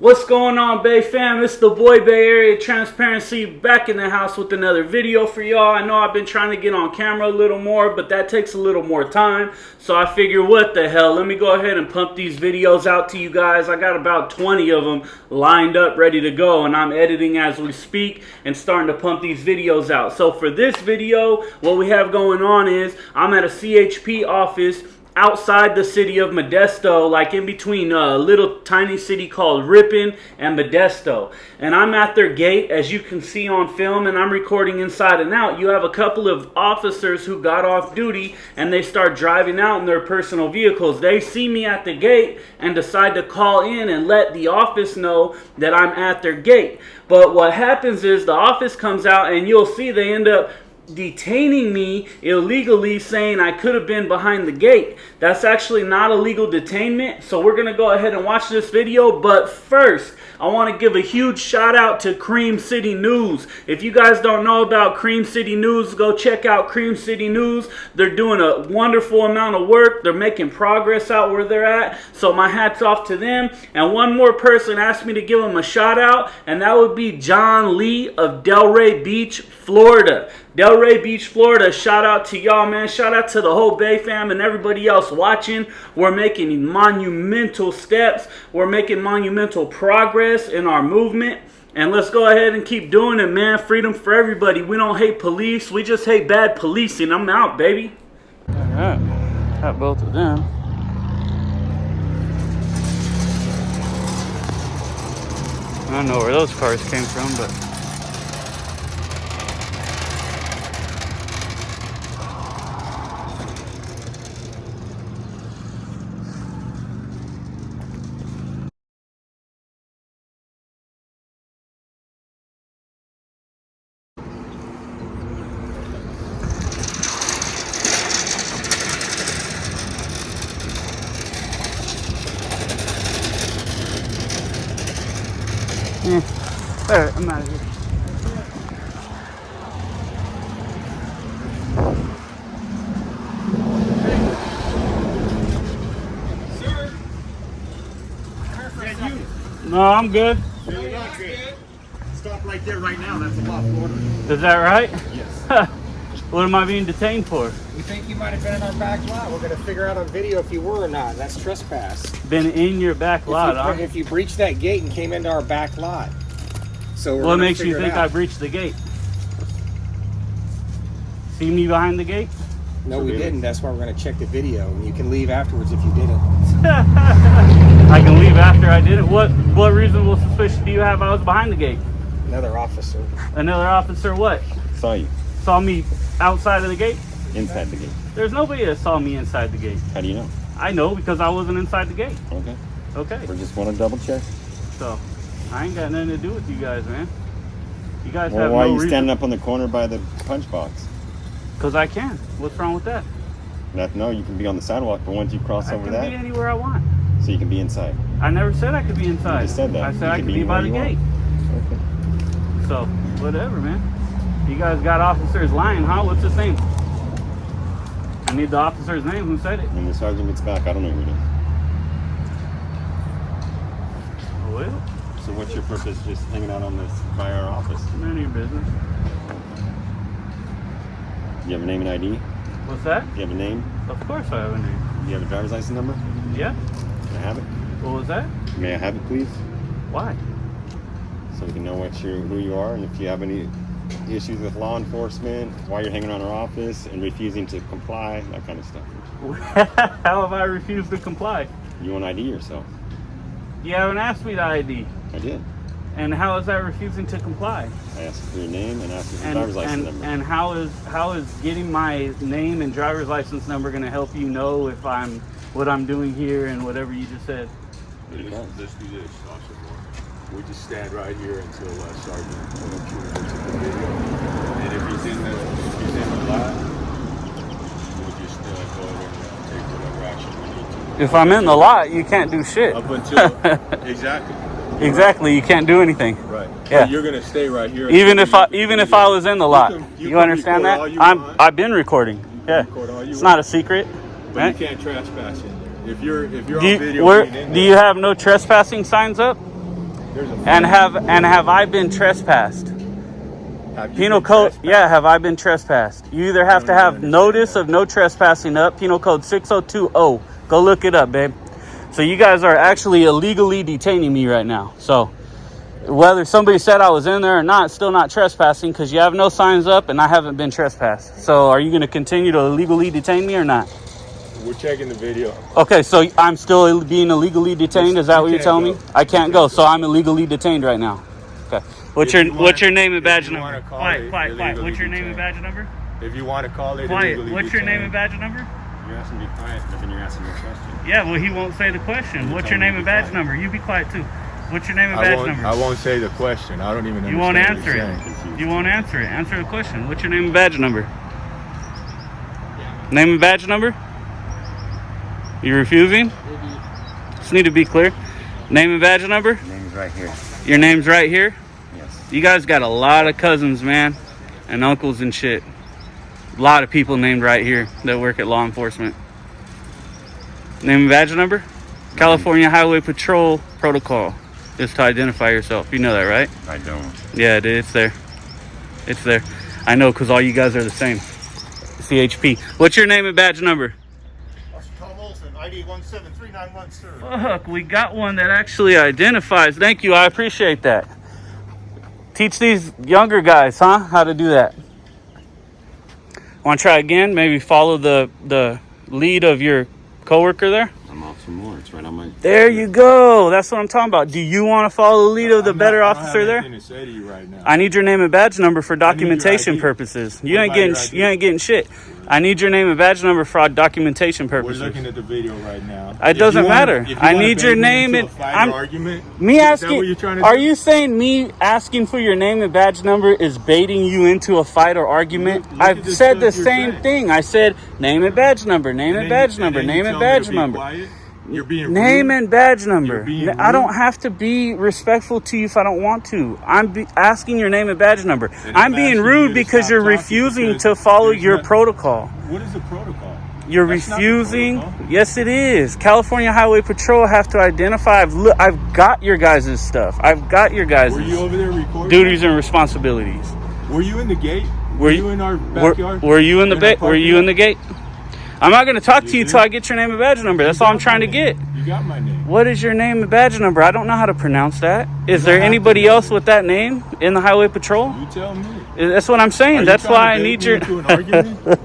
What's going on, Bay fam? It's the boy Bay Area Transparency back in the house with another video for y'all. I know I've been trying to get on camera a little more, but that takes a little more time. So I figure, what the hell? Let me go ahead and pump these videos out to you guys. I got about 20 of them lined up, ready to go, and I'm editing as we speak and starting to pump these videos out. So for this video, what we have going on is I'm at a CHP office outside the city of Modesto, like in between a little tiny city called Ripon and Modesto. And I'm at their gate, as you can see on film, and I'm recording inside and out. You have a couple of officers who got off duty and they start driving out in their personal vehicles. They see me at the gate and decide to call in and let the office know that I'm at their gate. But what happens is the office comes out and you'll see they end up detaining me illegally, saying I could have been behind the gate. That's actually not a legal detainment, so we're gonna go ahead and watch this video. But first, I want to give a huge shout out to Cream City News. If you guys don't know about Cream City News, go check out Cream City News. They're doing a wonderful amount of work. They're making progress out where they're at, so my hat's off to them. And one more person asked me to give them a shout out, and that would be John Lee of Delray Beach, Florida. Delray Beach, Florida, shout out to y'all, man. Shout out to the whole Bay fam and everybody else watching. We're making monumental steps. We're making monumental progress in our movement. And let's go ahead and keep doing it, man. Freedom for everybody. We don't hate police. We just hate bad policing. I'm out, baby. All right. Got both of them. I don't know where those cars came from, but... Alright, I'm out of here. Sir? No, I'm good. You're not good. Stop right there right now. That's a lawful order. Is that right? Yes. What am I being detained for? We think you might have been in our back lot. We're going to figure out on video if you were or not. That's trespass. Been in your back lot, huh? If you breached that gate and came into our back lot. So what makes you think I breached the gate? See me behind the gate? No, we didn't. That's why we're going to check the video. And you can leave afterwards if you didn't. I can leave after I did it? What reasonable suspicion do you have I was behind the gate? Another officer. Another officer what? Saw you. Saw me outside of the gate? Inside the gate. There's nobody that saw me inside the gate. How do you know? I know because I wasn't inside the gate. Okay. Okay. We just want to double check. So, I ain't got nothing to do with you guys, man. You guys Well, have why no are you reason. standing up on the corner by the punch box? Because I can. What's wrong with that? No, you can be on the sidewalk, but once you cross over I that, can be anywhere I want. so you can be inside. I never said I could be inside. You just said that. I said You I can could be be by the anywhere you gate. Okay. So, whatever, man. You guys got officers lying, huh? What's his name? I need the officer's name. Who said it? When the sergeant gets back, I don't know who it is. Well, So what's your purpose just hanging out on this by our office? none of your business. Do you have a name and ID? What's that? Do you have a name? Of course I have a name. Do you have a driver's license number? Yeah? Can I have it? What was that? May I have it, please? Why? So we can know who you are, and if you have any issues with law enforcement, why you're hanging around our office and refusing to comply, that kind of stuff. How have I refused to comply? You want to ID yourself? You haven't asked me to ID. I did. And how is that refusing to comply? I asked for your name and asked for your driver's license number. And how is getting my name and driver's license number going to help you know if what I'm doing here and whatever you just said? Let's do this, Officer Moore. We just stand right here until Sergeant looks at the video. And if he's in the lot, we'll just go ahead and take whatever action we need to. If I'm in the lot, you can't do shit. Up until exactly. Exactly, you can't do anything. Right. Yeah. So you're gonna stay right here. Even if I was in the lot, you understand that? I've been recording. Yeah. It's not a secret. But Right? you can't trespass in there. If you're on Do you, video, where, being in do there, you have no trespassing signs up? There's a And have I been trespassed? Have you Penal been code, trespassed? yeah, have I been trespassed? You either have to don't have understand notice that. of no trespassing up, penal code 6020. Go look it up, babe. So you guys are actually illegally detaining me right now. So whether somebody said I was in there or not, still not trespassing because you have no signs up and I haven't been trespassed. So are you going to continue to illegally detain me or not? We're checking the video. Okay, so I'm still being illegally detained. Is that You what you're can't telling go. me? I You can't can't go, go. so I'm illegally detained right now. Okay. What's If your you what's your wanna- name and if badge you number? wanna call Quiet, it quiet, quiet. illegally What's your name and detained. badge number? If you want to call it Quiet. illegally What's your name and detained, badge number? You're asking me quiet, but then you're asking me a question. Yeah, well, he won't say the question. You What's tell your me name to and be badge quiet. number? You be quiet too. What's your name and badge number? I won't say the question. I don't even You won't understand answer what it. you're saying. You won't answer it. Answer the question. What's your name and badge number? Name and badge number? You refusing? Just need to be clear. Name and badge number? Name's right here. Your name's right here? Yes. You guys got a lot of cousins, man, and uncles and shit. A lot of people named right here that work at law enforcement. Name and badge number? California Highway Patrol Protocol is to identify yourself. You know that, right? I don't. Yeah, dude, it's there. It's there. I know, because all you guys are the same. CHP. What's your name and badge number? Tom Olson, ID 17391, sir. Fuck, we got one that actually identifies. Thank you, I appreciate that. Teach these younger guys, huh, how to do that. Want to try again? Maybe follow the lead of your coworker there? I'm off some more. It's right on my... There you go. That's what I'm talking about. Do you want to follow the lead of the better officer I there? don't have anything to say to you right now. I need your name and badge number for documentation ID. purposes. What You ain't about your getting ID? you ain't getting shit. I need your name and badge number for documentation We're purposes. looking at the video right now. It doesn't matter. I need your name and I'm argument. me Is that asking. what you're trying to Are do? you saying me asking for your name and badge number is baiting you into a fight or argument? Look at I've the said the stuff you're same saying. thing. I said name and badge number, name and badge number, name and badge number. You're being Name rude. and badge number. You're being I don't rude. have to be respectful to you if I don't want to. I'm asking your name and badge number. And I'm I'm being asking rude you to because stop you're talking refusing because to follow there's your not- protocol. What is the protocol? You're That's not the refusing. protocol. Yes, it is. California Highway Patrol have to identify. I've got your guys' stuff. I've got your guys' Were you over there recording? duties and responsibilities. Were you in the gate? Were Were you in our backyard? Were you in the In our gate? Were parking you in lot? the gate? I'm not going to talk to you You till did? I get your name and badge number. That's You all I'm got trying my to name. get. You got my name. What is your name and badge number? I don't know how to pronounce that. Is there don't have to anybody know else it. with that name in the Highway Patrol? You tell me. That's what I'm saying. Are you That's trying why to I bait need me your. into an argument?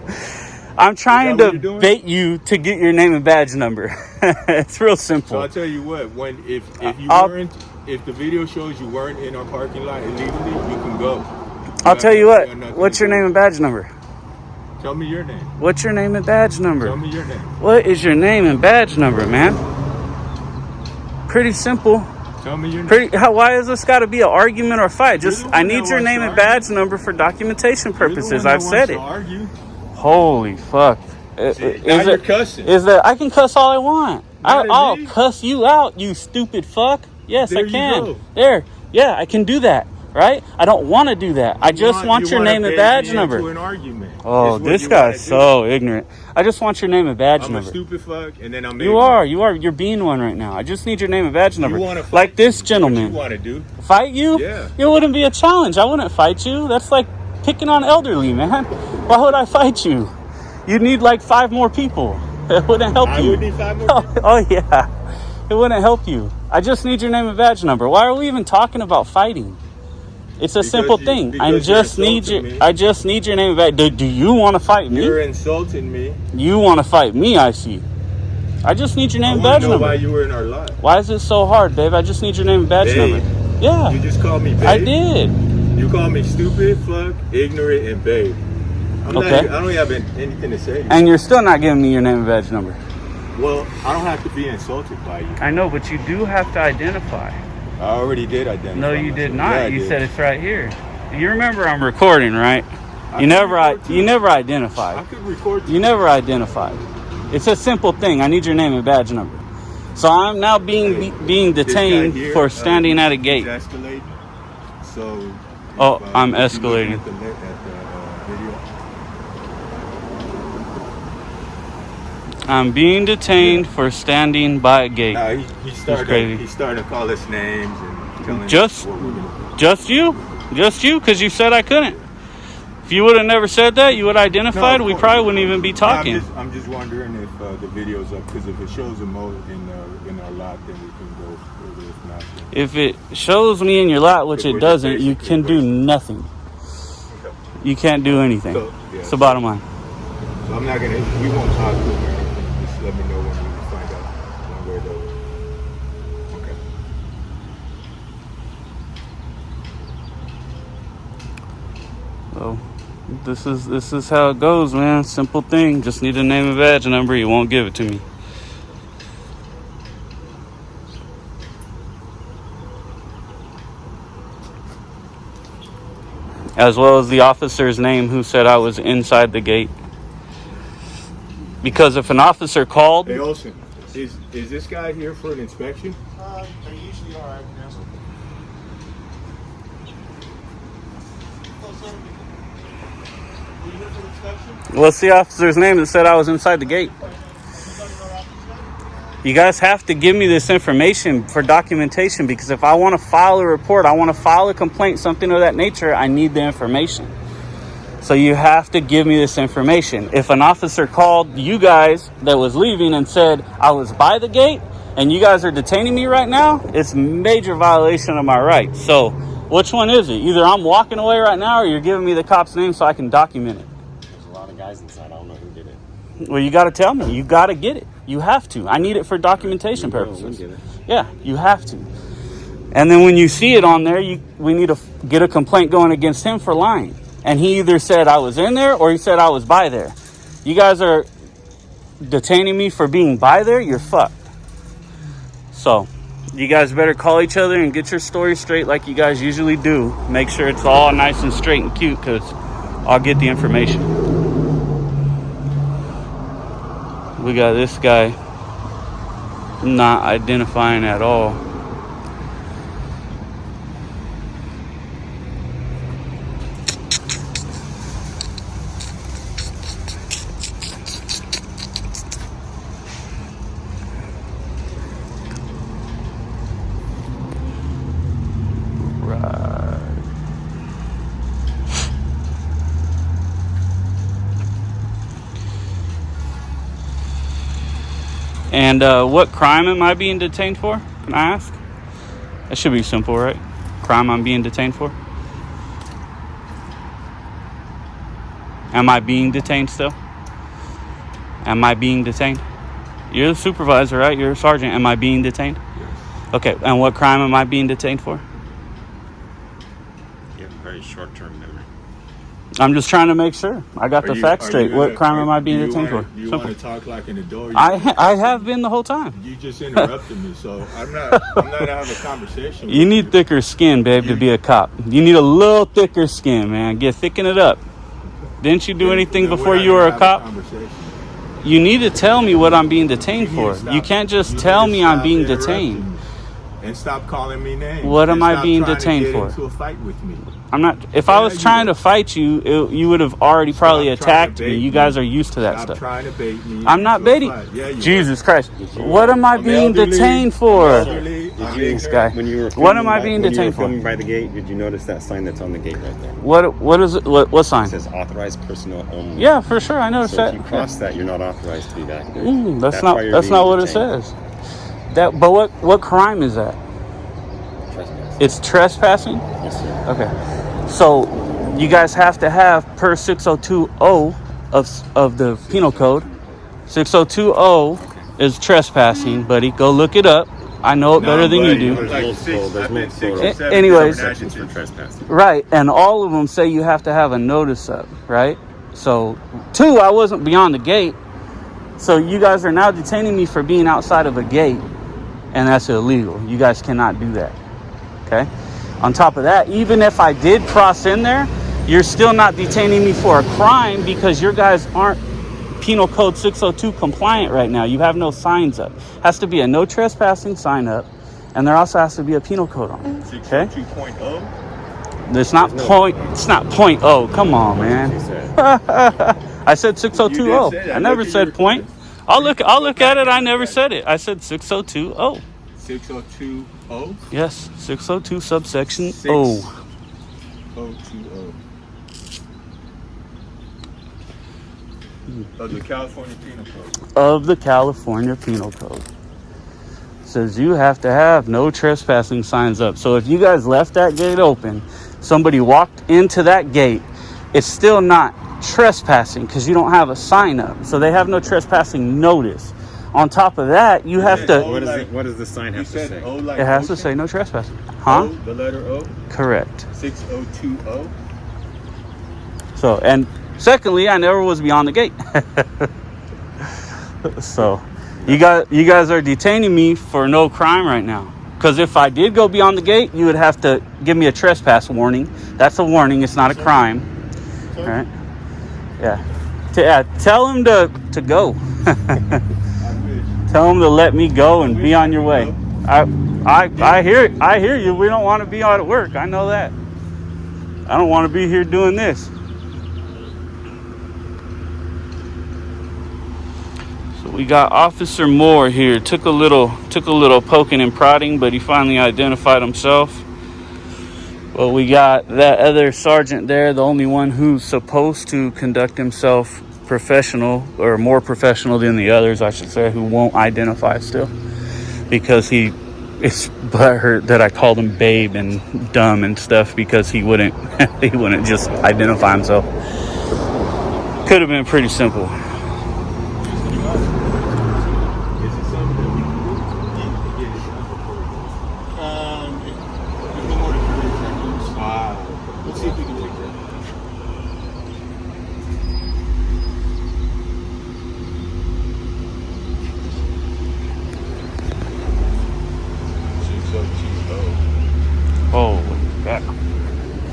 I'm trying Is that what to you're doing? bait you to get your name and badge number. It's real So simple. I'll tell you what. If the video shows you weren't in our parking lot illegally, you can go. I'll tell you You what. got nothing What's to your do. name and badge number? Tell me your name. What's your name and badge number? Tell me your name. What is your name and badge number, man? Pretty simple. Tell me your name. Why has this got to be an argument or fight? You're Just the I one need that your wants name to and badge number for documentation You're the purposes. one that I've said it. wants to argue. Holy fuck! Now you're cussing. Is there? I can cuss all I want. Not at I'll me. cuss you out, you stupid fuck. Yes, There I you can. go. There, yeah, I can do that. Right? I don't want to do that. I just want your name and badge number. An argument. Oh, Is what this you wanna guy's do. so ignorant. I just want your name and badge I'm a number. stupid fuck, and then I'm. You're being one right now. I just need your name and badge number. wanna fight Like this You gentleman. want to do? Fight you? Yeah. It wouldn't be a challenge. I wouldn't fight you. That's like picking on elderly, man. Why would I fight you? You'd need like 5 more people. It wouldn't help I you. would need 5 more people. Oh, yeah. It wouldn't help you. I just need your name and badge number. Why are we even talking about fighting? It's a simple thing. I because you're just need insulting your. me. I just need your name and badge. Do you want to fight me? You're insulting me. You want to fight me? I see. I just need your I name and want badge to know number. why you were in our lot. Why is it so hard, babe? I just need your name and badge Babe. number. Yeah, You just called me babe. I did. You called me stupid, fuck, ignorant, and babe. Okay. I don't have anything to say to you. And you're still not giving me your name and badge number. Well, I don't have to be insulted by you. I know, but you do have to identify. I already did identify. No, you did myself. not. Yeah, I You did. said it's right here. You remember I'm recording, right? I You can never, record too. you never I identified. could record You never identified. It's a simple thing. I need your name and badge number. So I'm now being This guy detained here, for standing at a he's gate. escalating. So. Oh, I'm if you look escalating. At the video. I'm being detained for standing by a gate. Nah, he's crazy. starting to call us names and telling Just- us what we're gonna do. Just you, because you said I couldn't. If you would have never said that, you would have identified, No, we of probably course. wouldn't even be talking. I'm just wondering if the video's up, because if it shows a mode in our lot, then we can go further. If not, then If it shows me in your lot, which If it we're doesn't, just you can do basically nothing. You can't do anything. So, yeah. It's the bottom line. So I'm not gonna. We won't talk to him or anything. Just let me know when we find out one way or the other. Okay. So this is how it goes, man. Simple thing. Just need a name and badge number. You won't give it to me. As well as the officer's name who said I was inside the gate. Because if an officer called, Hey Olsen, is this guy here for an inspection? They usually are, I can ask them. Were you here for inspection? what's the officer's name that said I was inside the gate? You guys have to give me this information for documentation, because if I want to file a report, I want to file a complaint, something of that nature, I need the information. So you have to give me this information. If an officer called you guys that was leaving and said I was by the gate and you guys are detaining me right now, it's major violation of my rights. So which one is it? Either I'm walking away right now or you're giving me the cop's name so I can document it. There's a lot of guys inside. I don't know who did it. Well, you got to tell me. You got to get it. You have to. I need it for documentation We'll purposes. get it. Yeah, you have to. And then when you see it on there, we need to get a complaint going against him for lying. And he either said I was in there or he said I was by there. You guys are detaining me for being by there, you're fucked. So, you guys better call each other and get your story straight like you guys usually do. Make sure it's all nice and straight and cute, because I'll get the information. We got this guy not identifying at all. Right. And what crime am I being detained for? Can I ask? That should be simple, right? Crime I'm being detained for? Am I being detained still? Am I being detained? You're the supervisor, right? You're a sergeant. Am I being detained? Yes. Okay, and what crime am I being detained for? You have a very short-term memory. I'm just trying to make sure I got the facts Are straight. you What gonna- crime am I being do you detained wanna- for? You Simple. want to talk like an adult? I have been the whole time. You just interrupted me, so I'm not having a conversation. You with need thicker skin, babe, to be a cop. You need a little thicker skin, man. Thicken it up. Didn't you do anything Then before we're not you were a gonna have cop? conversation. You need to tell me what I'm being detained for. Stop. You can't just You tell need to me I'm stop being interrupting detained. me. And stop calling me names. What am And I stop being trying to detained get for? into a fight with me. I'm not. If I Yeah, was you trying will. to fight you, you would have already probably Stop trying attacked to me. bait You me. guys are used to that Stop stuff. trying to bait me. I'm not into a baiting. fight. Yeah, you Jesus Christ. you- What am I I'm being elderly. detained for? I'm elderly. Did I'm you, This guy. when you were What am filming I by- being when you were detained for? filming by the gate, did you notice that sign that's on the gate right there? What is it? What sign? It says authorized personnel only. Yeah, for sure. I noticed So that. if you cross that, you're not authorized to be back there. That's why you're not being what it detained. says. But what crime is that? Trespass. It's trespassing? Yes, sir. Okay. So you guys have to have per 6020 of the penal code. 6020 is trespassing, buddy. Go look it up. I know it better than you buddy. do. There's Like multiple, there's multiple Anyways. sections for trespassing. Right, and all of them say you have to have a notice up, right? So 2, I wasn't beyond the gate. So you guys are now detaining me for being outside of a gate, and that's illegal. You guys cannot do that. Okay? On top of that, even if I did cross in there, you're still not detaining me for a crime because your guys aren't Penal Code 602 compliant right now. You have no signs up. Has to be a no trespassing sign up, and there also has to be a penal code on it. Okay? 602.0. It's not point oh. Come on, man. She said. I said 6020. You did say that. I never Look at said your point. I'll look at it. I never said it. I said 6020. 602. O? Yes, 602 subsection O. 602O. Of the California Penal Code. Of the California Penal Code. Says you have to have no trespassing signs up. So if you guys left that gate open, somebody walked into that gate, it's still not trespassing because you don't have a sign up. So they have no trespassing notice. On top of that, you have to... What does the sign have to say? It has to say no trespassing. Huh? O, the letter O? Correct. 602O? So, and secondly, I never was beyond the gate. So, you guys are detaining me for no crime right now. Because if I did go beyond the gate, you would have to give me a trespass warning. That's a warning. It's not a crime. All right? Yeah. Tell him to go. Tell him to let me go and be on your way. I hear you. We don't want to be out at work. I know that. I don't want to be here doing this. So we got Officer Moore here. Took a little poking and prodding, but he finally identified himself. Well, we got that other sergeant there, the only one who's supposed to conduct himself professional, or more professional than the others, I should say, who won't identify still, because he is butthurt that I called him babe and dumb and stuff because he wouldn't just identify himself. Could have been pretty simple. Let's see if we can take that. Oh, God.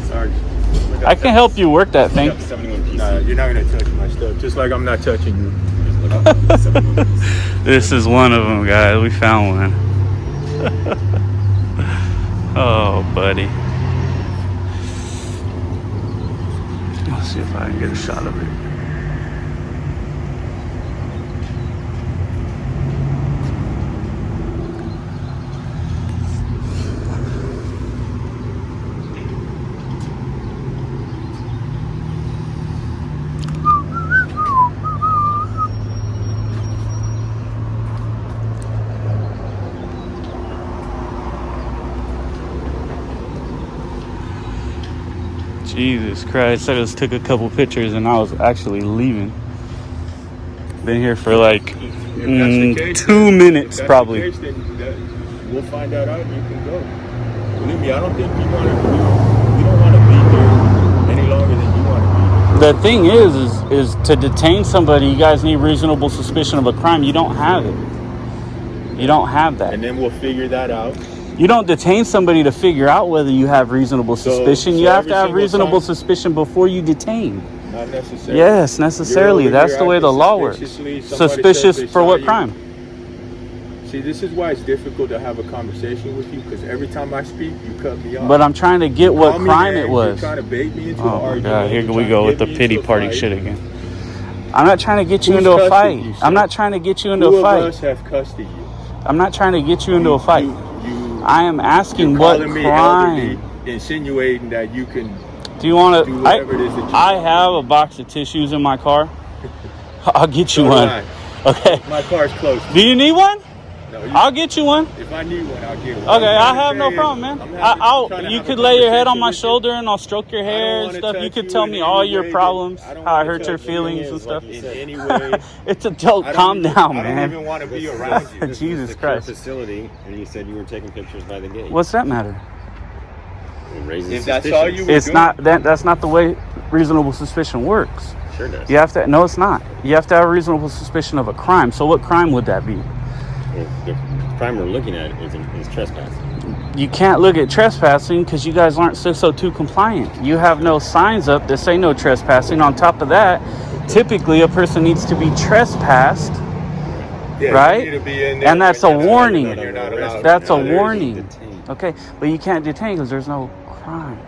Sergeant. I can help you work that thing. Nah, you're not gonna touch my stuff. Just like I'm not touching you. This is one of them, guys. We found one. Oh, buddy. Let's see if I can get a shot of it. Jesus Christ, I just took a couple pictures and I was actually leaving. Been here for like 2 minutes probably. If that's the case, then we'll find that out and you can go. Believe me, I don't think we don't want to be here any longer than you want to be here. The thing is to detain somebody, you guys need reasonable suspicion of a crime. You don't have it. You don't have that. And then we'll figure that out. You don't detain somebody to figure out whether you have reasonable suspicion. You have to have reasonable suspicion before you detain. Not necessarily. Yes, necessarily. That's the way the law works. Suspicious for what crime? See, this is why it's difficult to have a conversation with you, because every time I speak, you cut me off. But I'm trying to get what crime it was. You're trying to bait me into an Oh my argument. God, here we go with the pity party shit again. I'm not trying to get you into a fight. I'm not trying to get you into a fight. Two of us have custody. I'm not trying to get you into a fight. I am asking what crime. Insinuating that you can do you want do to? whatever it is that you I have a box of tissues in my car. I'll get you one. Okay. My car's close. Do you need one? No, I'll get you one. If I need one, I'll get one. Okay, I have no problem, man. You could lay your head on my shoulder and I'll stroke your hair and stuff. You could tell me all your problems, how I hurt your feelings and stuff. In any way. It's a joke. Calm down, man. I don't even want to be around you. Jesus Christ. Facility, and you said you were taking pictures by the gate. What's that matter? If that's all you were It's doing. not that's not the way reasonable suspicion works. Sure does. You have to. No, it's not. You have to have a reasonable suspicion of a crime. So what crime would that be? The crime we're looking at is trespassing. You can't look at trespassing because you guys aren't 602 compliant. You have no signs up that say no trespassing. On top of that, typically a person needs to be trespassed, right? You need to be in there And that's a warning. You're not allowed. That's a Now there's warning. detain. Okay, but you can't detain because there's no crime.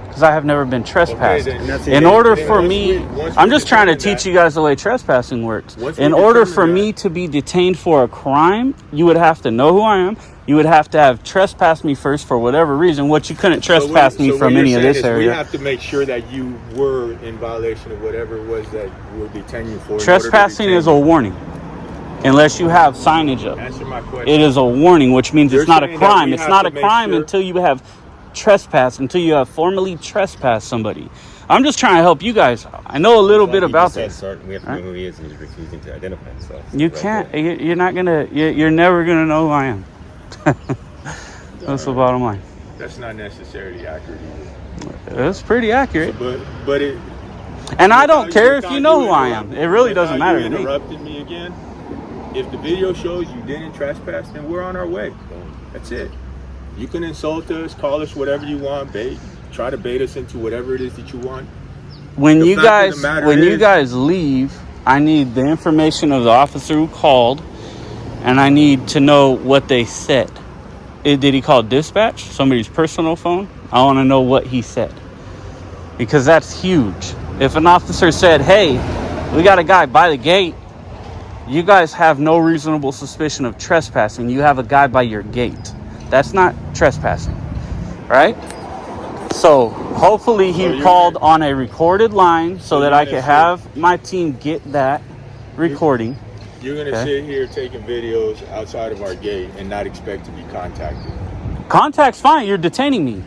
Because I have never been trespassed. Okay, then In order for me, I'm just trying to teach you guys the way trespassing works. In order for me to be detained for a crime, you would have to know who I am, you would have to have trespassed me first for whatever reason, which you couldn't trespass me from any of this area. We have to make sure that you were in violation of whatever it was that we were detaining you for. Trespassing is a warning. Unless you have signage up. Answer my question. It is a warning, which means You're it's not a saying that crime. we It's have not to a make crime sure- until you have trespassed, until you have formally trespassed somebody. I'm just trying to help you guys. I know a little bit about this. We have to know who he is, and he's refusing to identify himself. You can't. You're not gonna. You're never gonna know who I am. That's the bottom line. That's not necessarily accurate either. It's pretty accurate. But it. And I don't care if you know who I am. It really doesn't matter to me. Interrupted me again. If the video shows you didn't trespass, then we're on our way. That's it. You can insult us, call us whatever you want, try to bait us into whatever it is that you want. When you guys leave, I need the information of the officer who called, and I need to know what they said. Did he call dispatch, somebody's personal phone? I want to know what he said, because that's huge. If an officer said, "Hey, we got a guy by the gate," you guys have no reasonable suspicion of trespassing. You have a guy by your gate. That's not trespassing, right? So hopefully he called on a recorded line so that I could have my team get that recording. You're going to sit here taking videos outside of our gate and not expect to be contacted. Contact's fine. You're detaining me.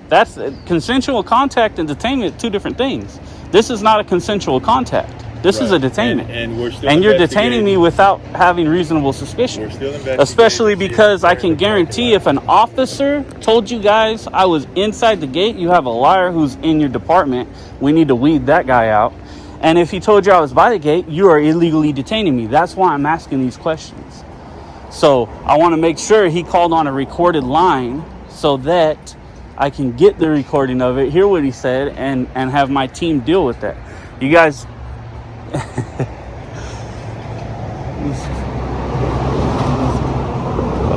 That's consensual contact and detainment, two different things. This is not a consensual contact. This is a detainment. And we're still you're detaining me without having reasonable suspicion. We're still investigating. Especially because I can guarantee if an officer told you guys I was inside the gate, you have a liar who's in your department. We need to weed that guy out. And if he told you I was by the gate, you are illegally detaining me. That's why I'm asking these questions. So I want to make sure he called on a recorded line so that I can get the recording of it, hear what he said, and have my team deal with that. You guys...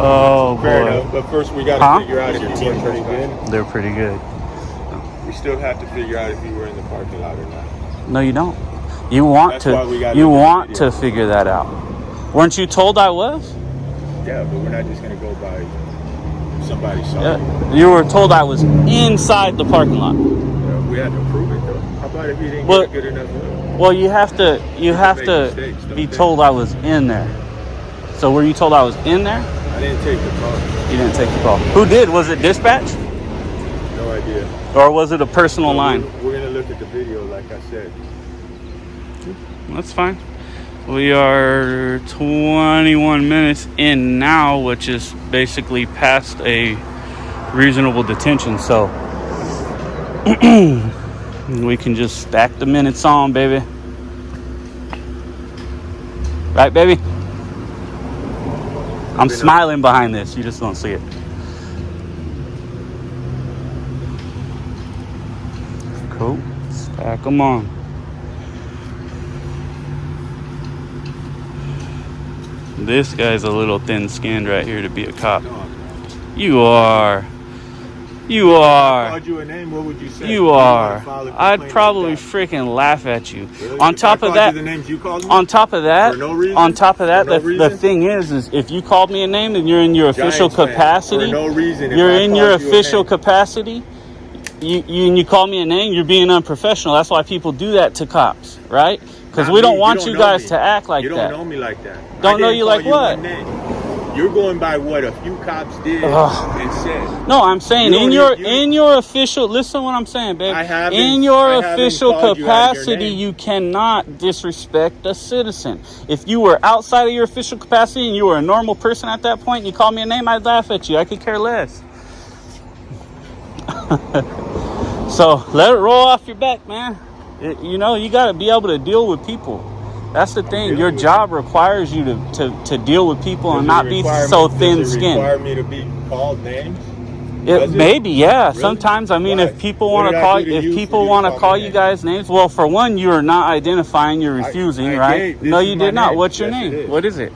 Oh, fair boy. enough. But first, we got to figure out if Your you team were pretty trespassing. good. They're pretty good. We still have to figure out if you were in the parking lot or not. No, you don't. You want That's why we to. gotta You look at the want video. to figure that out. Weren't you told I was? Yeah, but we're not just going to go by somebody's side. Yeah. You were told I was inside the parking lot. We had to prove it, though. How about if you didn't Well- get a good enough look? Well, you have to. You have make to mistakes, don't be they? told I was in there. So were you told I was in there? I didn't take the call. You didn't take the call. Who did? Was it dispatch? No idea. Or was it a personal line? We're going to look at the video, like I said. That's fine. We are 21 minutes in now, which is basically past a reasonable detention. So we can just stack the minutes on, baby. Right, baby? I'm smiling behind this. You just don't see it. Cool. Stack them on. This guy's a little thin-skinned right here to be a cop. You are. You If I are. called you a name, what would you say? You are. I'd probably freaking laugh at you. Really? On If top I of called that, you the names you called me? on top of that, For no reason? on top of that, For no the reason? thing is if you called me a name and you're in your official Giants fan. capacity, For no reason. If you're I in called your you a official name. capacity, you call me a name, you're being unprofessional. That's why people do that to cops, right? Because Not we don't me. want don't you know guys me. to act like you that. You don't know me like that. Don't I know didn't you call like what? one name. You're going by what a few cops did Ugh. and said. No, I'm saying You in don't your even- in your official. Listen to what I'm saying, babe. I haven't- In your I haven't official called you out of your capacity, name. you cannot disrespect a citizen. If you were outside of your official capacity and you were a normal person at that point, and you called me a name, I'd laugh at you. I could care less. So let it roll off your back, man. You know, you got to be able to deal with people. That's the thing. Your job requires you to deal with people and not be so Does it thin-skinned. require me to be called names? Maybe, yeah. Really? Sometimes, I mean, Why? if people What want to did I call, do to if you people for you want to to call call me you names? guys names, well, for one, you are not identifying. You're refusing, I right? gave- this No, is you my did not. name. What's your Yes, name? it is. What is it?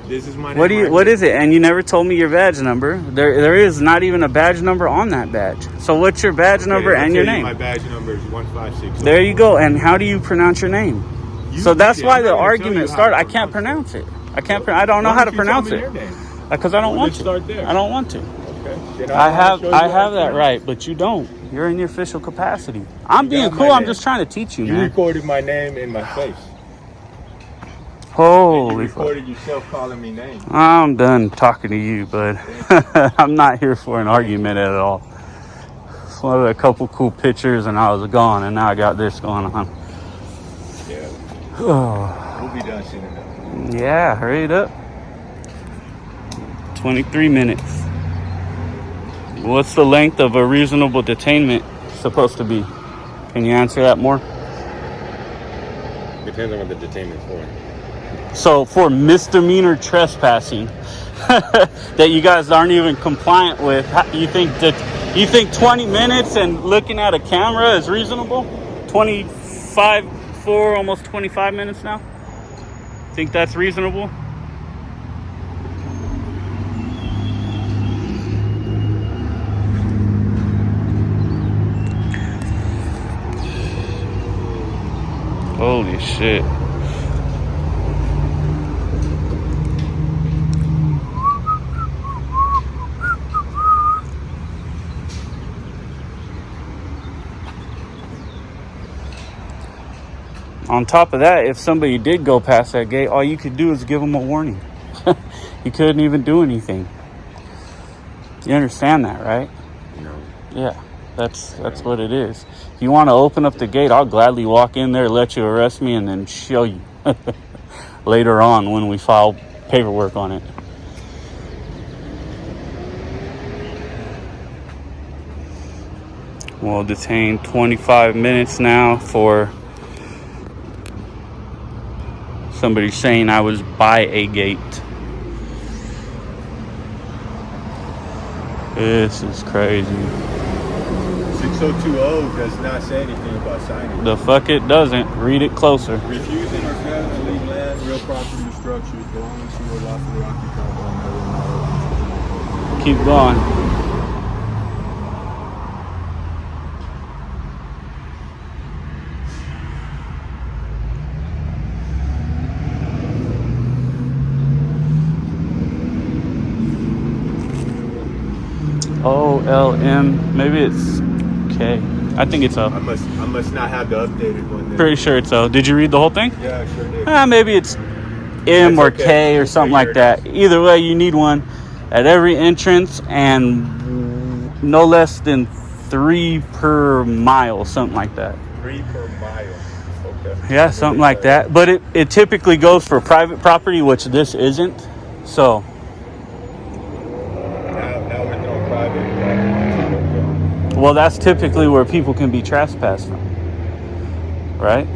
This is my name. What is it? And you never told me your badge number. There is not even a badge number on that badge. So what's your badge number and your name? My badge number is 1560. There you go. And how do you pronounce your name? So that's why the argument started. I can't pronounce it. I don't know how to pronounce it. Because I don't want Let's to. start there. I don't want to. Okay. Then I have wanna show you how that to- right, but you don't. You're in your official capacity. I'm You being got cool. my I'm name. just trying to teach you, You man. recorded my name in my face. You Holy fuck. recorded yourself calling me names. I'm done talking to you, bud. I'm not here for an argument at all. Just wanted a couple cool pictures and I was gone, and now I got this going on. Yeah. Oh, We'll be done soon enough. yeah, hurry it up. 23 minutes. What's the length of a reasonable detainment supposed to be? Can you answer that more? Depends on what the detainment's for. So for misdemeanor trespassing that you guys aren't even compliant with, you think 20 minutes and looking at a camera is reasonable? 25 for almost 25 minutes now? Think that's reasonable? Holy shit. On top of that, if somebody did go past that gate, all you could do is give them a warning. You couldn't even do anything. You understand that, right? No. Yeah, that's what it is. If you want to open up the gate, I'll gladly walk in there, let you arrest me, and then show you later on when we file paperwork on it. We'll detain 25 minutes now for somebody saying I was by a gate. This is crazy. 6020 does not say anything about signing. The fuck it doesn't. Read it closer. Refusing or failing to leave land, real property, or structures belonging to or lawfully occupied by another. Keep going. OLM, maybe it's K. I think it's O. I must not have the updated one then. Pretty sure it's O. Did you read the whole thing? Yeah, I sure did. Maybe it's M That's or okay. K or We'll something figure like it that. Either way, you need one at every entrance and no less than 3 per mile, something like that. 3 per mile. Okay. Yeah, something like that. But it typically goes for private property, which this isn't. So, Now we're throwing private property. well, that's typically where people can be trespassed from. Right?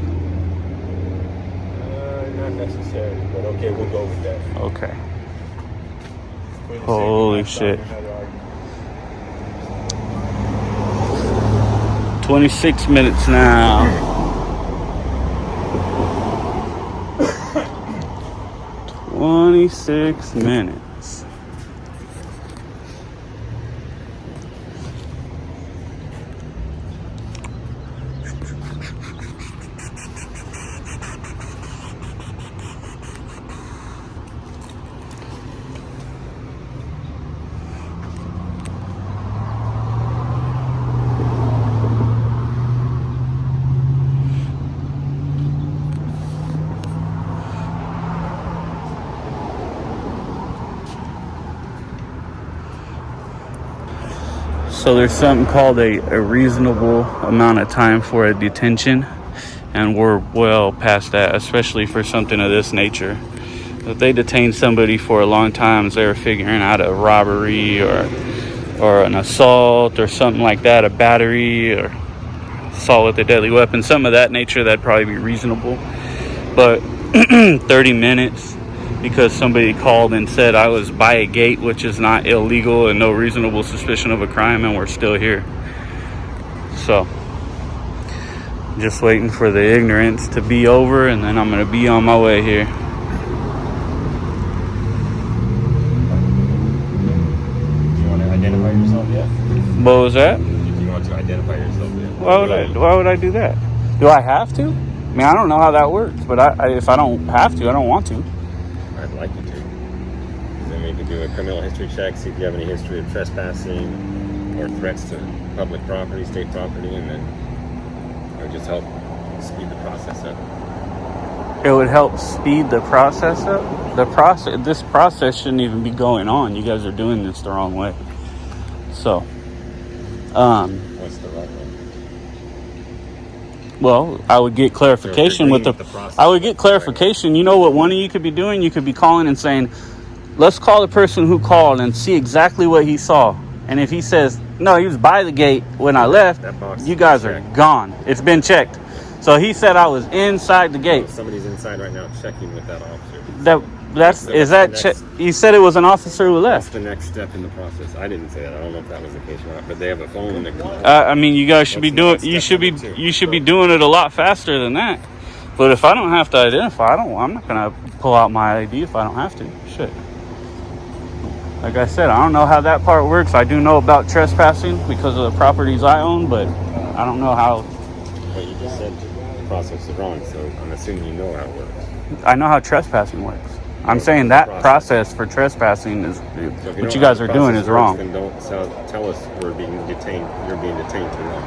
Not necessarily, but okay, we'll go with that. Okay. For the sake of Holy not shit. starting another argument. 26 minutes now. $26 minutes. So there's something called a reasonable amount of time for a detention, and we're well past that, especially for something of this nature. If they detain somebody for a long time, they're figuring out a robbery or an assault or something like that, a battery or assault with a deadly weapon, something of that nature, that'd probably be reasonable. But 30 minutes because somebody called and said I was by a gate, which is not illegal and no reasonable suspicion of a crime, and we're still here. So just waiting for the ignorance to be over, and then I'm gonna be on my way here. Do you want to identify yourself yet? What was that? Do you want to identify yourself yet? Why would I do that? Do I have to? I mean, I don't know how that works, but if I don't have to, I don't want to. I'd like you to. 'Cause, I mean, to do a criminal history check, see if you have any history of trespassing or threats to public property, state property, and then it would just help speed the process up. It would help speed the process up. This process shouldn't even be going on. You guys are doing this the wrong way. So, What's the right way? well, I would get clarification with the. I would get clarification. You know what one of you could be doing? You could be calling and saying, "Let's call the person who called and see exactly what he saw." And if he says, "No, he was by the gate when I left," you guys are gone. It's been checked. So he said I was inside the gate. Somebody's inside right now checking with that officer. He said it was an officer who That's left. the next step in the process. I didn't say that. I don't know if that was the case or not, but they have a phone that can. I mean, you guys should be doing. You should be doing it a lot faster than that. But if I don't have to identify, I'm not gonna pull out my ID if I don't have to. Shit. Like I said, I don't know how that part works. I do know about trespassing because of the properties I own, but I don't know how. But you just said the process is wrong, so I'm assuming you know how it works. I know how trespassing works. I'm saying that process for trespassing is what you guys are doing is wrong. Then don't tell us we're being detained. You're being detained too long.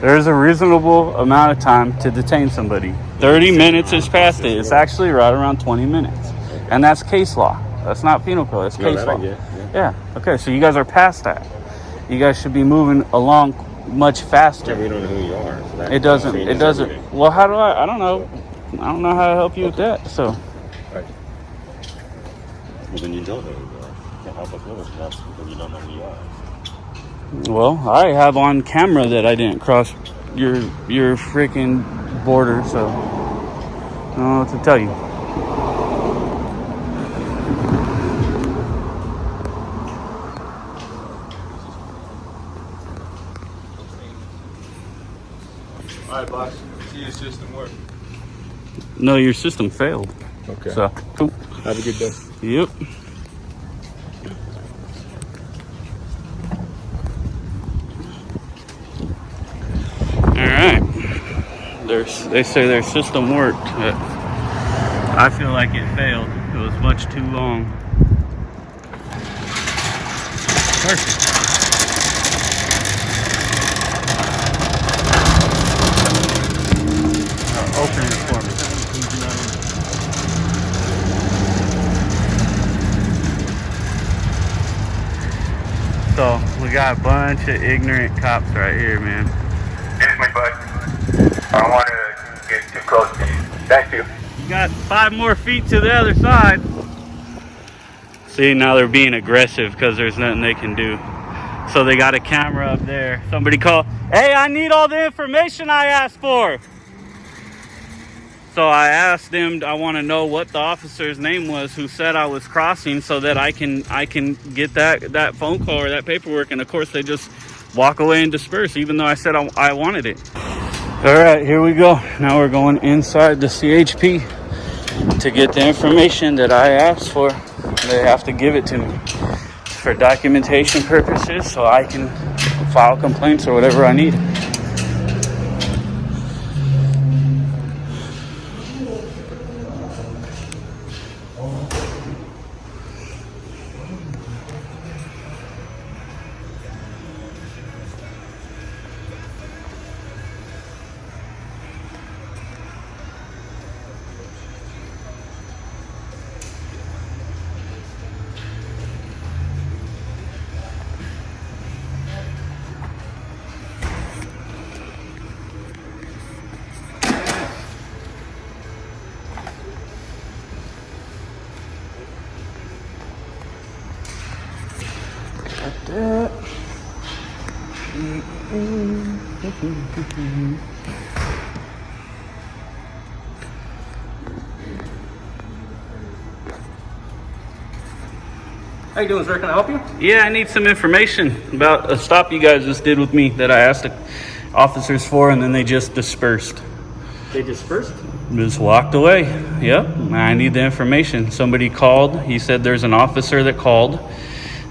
There's a reasonable amount of time to detain somebody. 30 minutes is past it. It's actually right around 20 minutes. And that's case law. That's not penal code. That's case law. Yeah. Okay, so you guys are past that. You guys should be moving along much faster. Yeah, we don't know who you are. So It doesn't. everything. Well, how do I don't know. I don't know how to help you with that. So, Right. Well, then you don't know who you are. You can't help us with it. That's because you don't know who you are. well, I have on camera that I didn't cross your freaking border, so I don't know what to tell you. All right, boss. See your system work. No, your system failed. Okay. So, cool. Have a good day. Yep. All right. They say their system worked, but I feel like it failed. It was much too long. Perfect. Open it for me. So we got a bunch of ignorant cops right here, man. Excuse me, bud. I don't want to get too close to you. Thank you. You got 5 more feet to the other side. See, now they're being aggressive because there's nothing they can do. So they got a camera up there. Somebody call, "Hey, I need all the information I asked for." So I asked them, I want to know what the officer's name was who said I was crossing so that I can get that phone call or that paperwork. And of course they just walk away and disperse, even though I said I wanted it. All right, here we go. Now we're going inside the CHP to get the information that I asked for. They have to give it to me for documentation purposes so I can file complaints or whatever I need. that. How you doing, sir? Can I help you? Yeah, I need some information about a stop you guys just did with me that I asked the officers for, and then they just dispersed. They dispersed? Just walked away. Yep, I need the information. Somebody called. He said there's an officer that called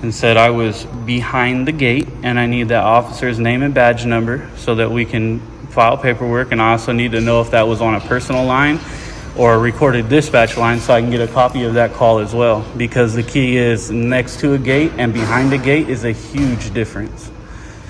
and said I was behind the gate, and I need that officer's name and badge number so that we can file paperwork. And I also need to know if that was on a personal line or a recorded dispatch line so I can get a copy of that call as well, because the key is next to a gate and behind a gate is a huge difference.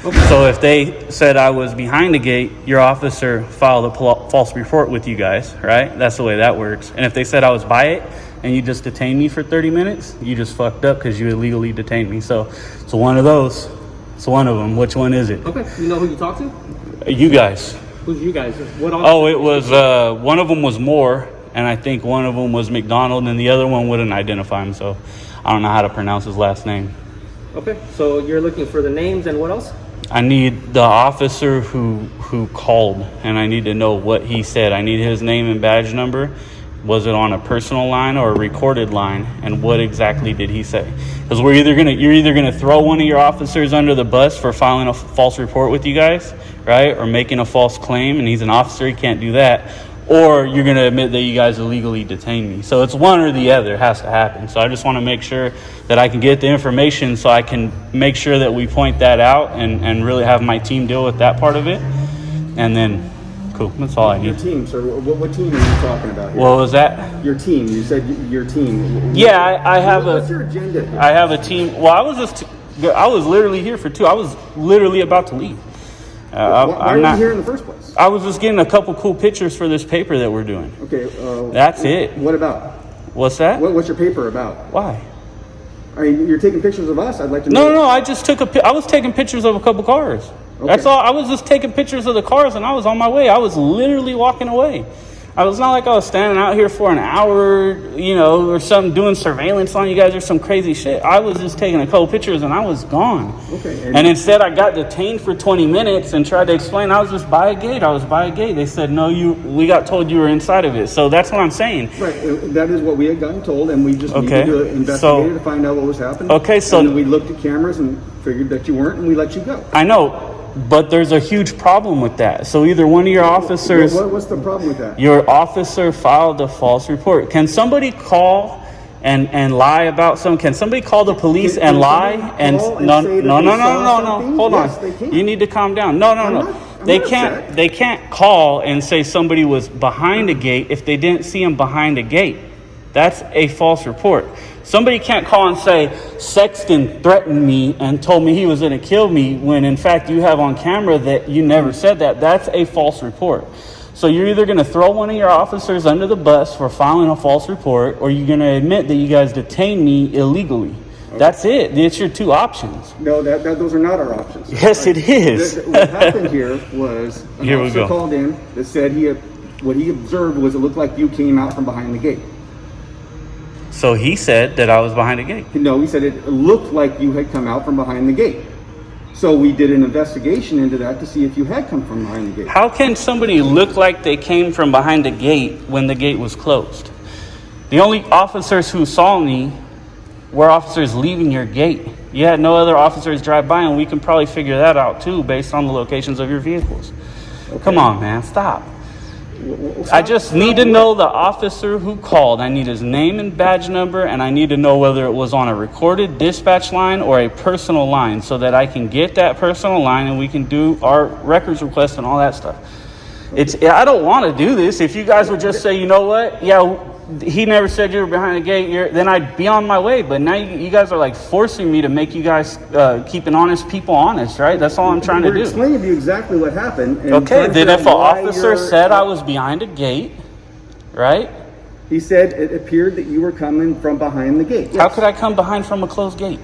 Okay. So if they said I was behind a gate, your officer filed a false report with you guys, right? That's the way that works. And if they said I was by it and you just detained me for 30 minutes, you just fucked up because you illegally detained me. So one of those. It's one of them. Which one is it? Okay. You know who you talked to? You guys. Who's you guys? What officer? Oh, it was one of them was Moore, and I think one of them was McDonald, and the other one wouldn't identify him. So I don't know how to pronounce his last name. Okay. So you're looking for the names and what else? I need the officer who called, and I need to know what he said. I need his name and badge number. Was it on a personal line or a recorded line? And what exactly did he say? Because you're either gonna throw one of your officers under the bus for filing a false report with you guys, right? Or making a false claim, and he's an officer, he can't do that. Or you're gonna admit that you guys illegally detained me. So it's one or the other, it has to happen. So I just wanna make sure that I can get the information so I can make sure that we point that out and really have my team deal with that part of it. And then, cool, that's all I Your need. team, sir. What team are you talking about here? What was that? Your team. You said your team. Yeah, I have What's your agenda here? I have a team. Well, I was literally here for 2. I was literally about to leave. Why are you here in the first place? I was just getting a couple cool pictures for this paper that we're doing. Okay. That's it. What about? What's that? What's your paper about? Why? I mean, you're taking pictures of us. I'd like to know. No. I just I was taking pictures of a couple cars. Okay. That's all. I was just taking pictures of the cars, and I was on my way. I was literally walking away. I was not like I was standing out here for an hour, or something, doing surveillance on you guys or some crazy shit. I was just taking a couple pictures and I was gone. Okay. And instead I got detained for 20 minutes and tried to explain I was just by a gate. They said, no, we got told you were inside of it. So that's what I'm saying. Right. That is what we had gotten told, and we just needed to investigate to find out what was happening. Okay, so and then we looked at cameras and figured that you weren't, and we let you go. I know. But there's a huge problem with that. So either one of your officers... What's the problem with that? Your officer filed a false report. Can somebody call and lie about something? Can somebody call the police and lie? No. Hold on. You need to calm down. No. They can't call and say somebody was behind a gate if they didn't see him behind a gate. That's a false report. Somebody can't call and say Sexton threatened me and told me he was going to kill me when in fact you have on camera that you never said that. That's a false report. So you're either going to throw one of your officers under the bus for filing a false report, or you're going to admit that you guys detained me illegally. Okay. That's it. It's your 2 options. No, those are not our options. Yes, it is. What happened here was an officer called in that said what he observed was it looked like you came out from behind the gate. So he said that I was behind a gate. No, he said it looked like you had come out from behind the gate. So we did an investigation into that to see if you had come from behind the gate. How can somebody look like they came from behind a gate when the gate was closed? The only officers who saw me were officers leaving your gate. You had no other officers drive by, and we can probably figure that out too based on the locations of your vehicles. Okay. Come on, man, stop. I just need to know the officer who called. I need his name and badge number, and I need to know whether it was on a recorded dispatch line or a personal line so that I can get that personal line and we can do our records request and all that stuff. I don't want to do this. If you guys would just say, you know what? Yeah, he never said you were behind the gate. Then I'd be on my way. But now you guys are like forcing me to make you guys keeping honest people honest, right? That's all I'm trying to do. We're explaining to you exactly what happened. And okay, then if an officer said I was behind a gate, right? He said it appeared that you were coming from behind the gate. Yes. How could I come behind from a closed gate?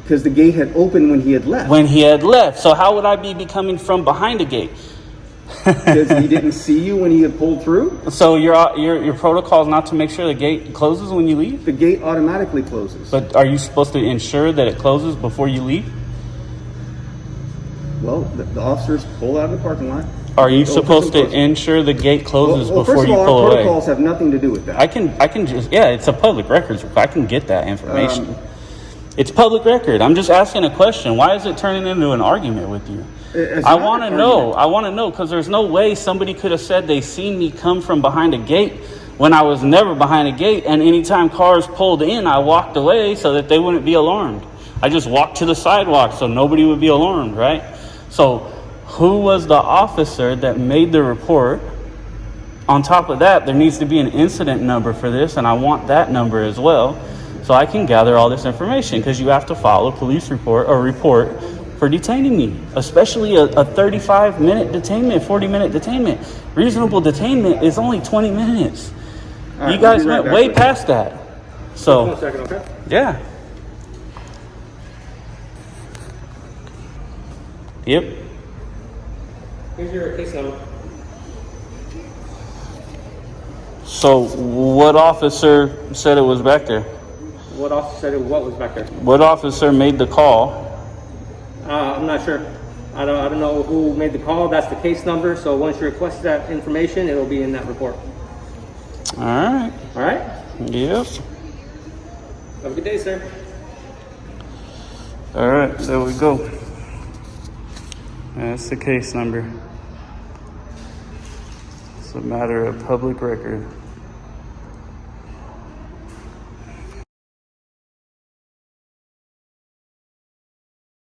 Because the gate had opened when he had left. When he had left. So how would I be coming from behind a gate? Because he didn't see you when he had pulled through. So your protocol is not to make sure the gate closes when you leave? The gate automatically closes. But are you supposed to ensure that it closes before you leave? Well, the officers pull out of the parking lot. Are you supposed to ensure the gate closes before you pull away? First of all, our protocols have nothing to do with that. I can just, it's a public records. I can get that information. It's public record. I'm just asking a question. Why is it turning into an argument with you? I want to know because there's no way somebody could have said they seen me come from behind a gate when I was never behind a gate. And anytime cars pulled in, I walked away so that they wouldn't be alarmed. I just walked to the sidewalk so nobody would be alarmed, right? So who was the officer that made the report on top of that, there needs to be an incident number for this, and I want that number as well, so I can gather all this information, because you have to file a police report or report for detaining me, especially a 35-minute detainment, 40-minute detainment. Reasonable detainment is only 20 minutes. All right, You guys we'll be right went back way with you. past that. So, 1 second, okay? yeah. Yep. Here's your case number. So, what officer said it was back there? What officer said what was back there? What officer made the call? I'm not sure. I don't know who made the call. That's the case number. So once you request that information, it'll be in that report. All right. All right? Yep. Have a good day, sir. All right, there we go. That's the case number. It's a matter of public record.